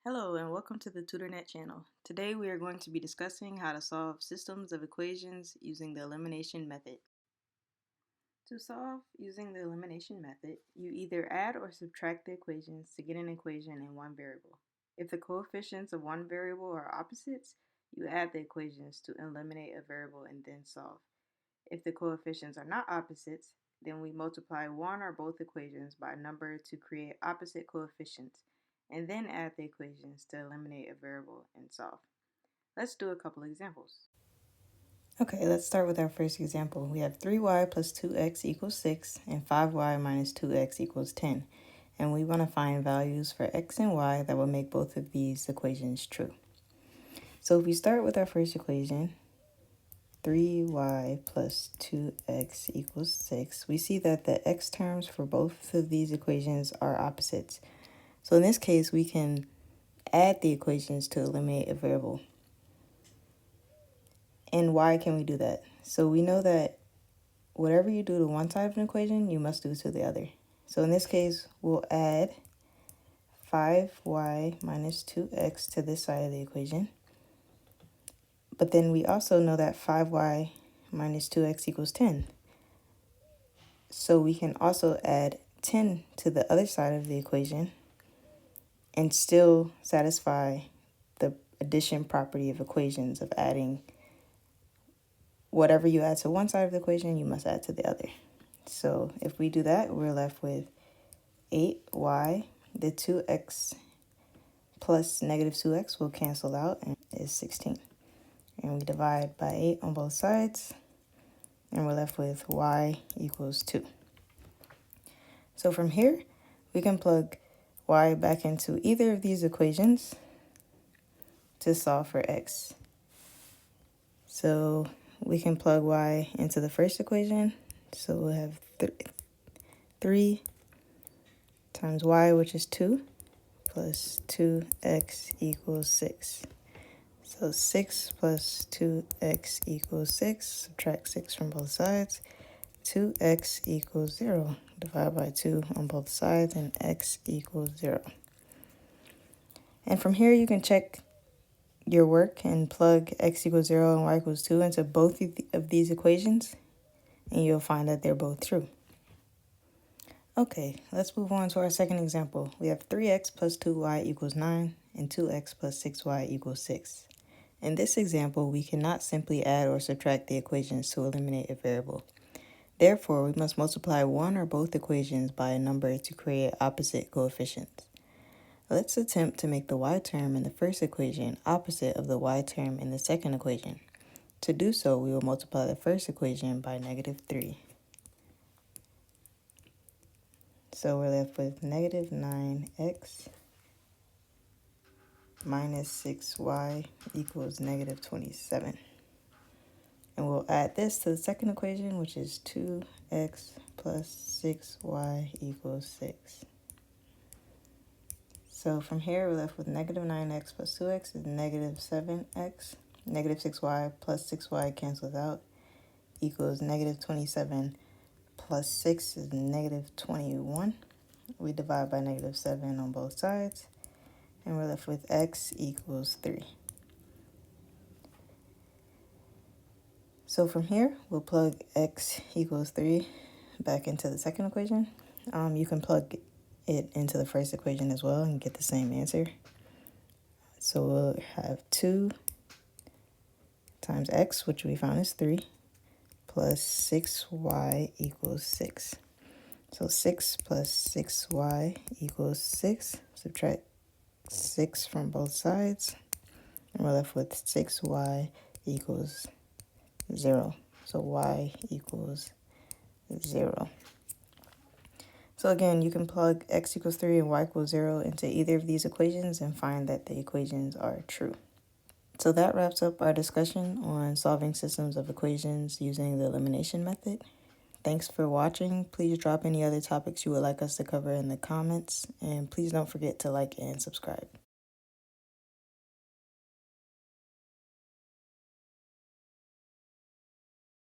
Hello and welcome to the TutorNet channel. Today we are going to be discussing how to solve systems of equations using the elimination method. To solve using the elimination method, you either add or subtract the equations to get an equation in one variable. If the coefficients of one variable are opposites, you add the equations to eliminate a variable and then solve. If the coefficients are not opposites, then we multiply one or both equations by a number to create opposite coefficients, and then add the equations to eliminate a variable and solve. Let's do a couple examples. Okay, let's start with our first example. We have 3y plus 2x equals 6 and 5y minus 2x equals 10. And we want to find values for x and y that will make both of these equations true. So if we start with our first equation, 3y plus 2x equals 6, we see that the x terms for both of these equations are opposites. So in this case, we can add the equations to eliminate a variable. And why can we do that? So we know that whatever you do to one side of an equation, you must do to the other. So in this case, we'll add 5y minus 2x to this side of the equation. But then we also know that 5y minus 2x equals 10. So we can also add 10 to the other side of the equation and still satisfy the addition property of equations of adding whatever you add to one side of the equation, you must add to the other. So if we do that, we're left with 8y. The 2x plus negative 2x will cancel out and is 16. And we divide by 8 on both sides, and we're left with y equals 2. So from here, we can plug y back into either of these equations to solve for x. So we can plug y into the first equation. So we'll have 3 times y, which is 2, plus 2x equals 6. So 6 plus 2x equals 6. Subtract 6 from both sides. 2x equals 0. Divide by 2 on both sides, and x equals 0. And from here, you can check your work and plug x equals 0 and y equals 2 into both of these equations, and you'll find that they're both true. Okay, let's move on to our second example. We have 3x plus 2y equals 9 and 2x plus 6y equals 6. In this example, we cannot simply add or subtract the equations to eliminate a variable. Therefore, we must multiply one or both equations by a number to create opposite coefficients. Let's attempt to make the y term in the first equation opposite of the y term in the second equation. To do so, we will multiply the first equation by negative 3. So we're left with negative 9x minus 6y equals negative 27. And we'll add this to the second equation, which is 2x plus 6y equals 6. So from here, we're left with negative 9x plus 2x is negative 7x. Negative 6y plus 6y cancels out, equals negative 27 plus 6 is negative 21. We divide by negative 7 on both sides, and we're left with x equals 3. So from here, we'll plug x equals 3 back into the second equation. You can plug it into the first equation as well and get the same answer. So we'll have 2 times x, which we found is 3, plus 6y equals 6. So 6 plus 6y equals 6. Subtract 6 from both sides, and we're left with 6y equals 0. So y equals 0. So again, you can plug x equals 3 and y equals 0 into either of these equations and find that the equations are true. So that wraps up our discussion on solving systems of equations using the elimination method. Thanks for watching. Please drop any other topics you would like us to cover in the comments, and please don't forget to like and subscribe.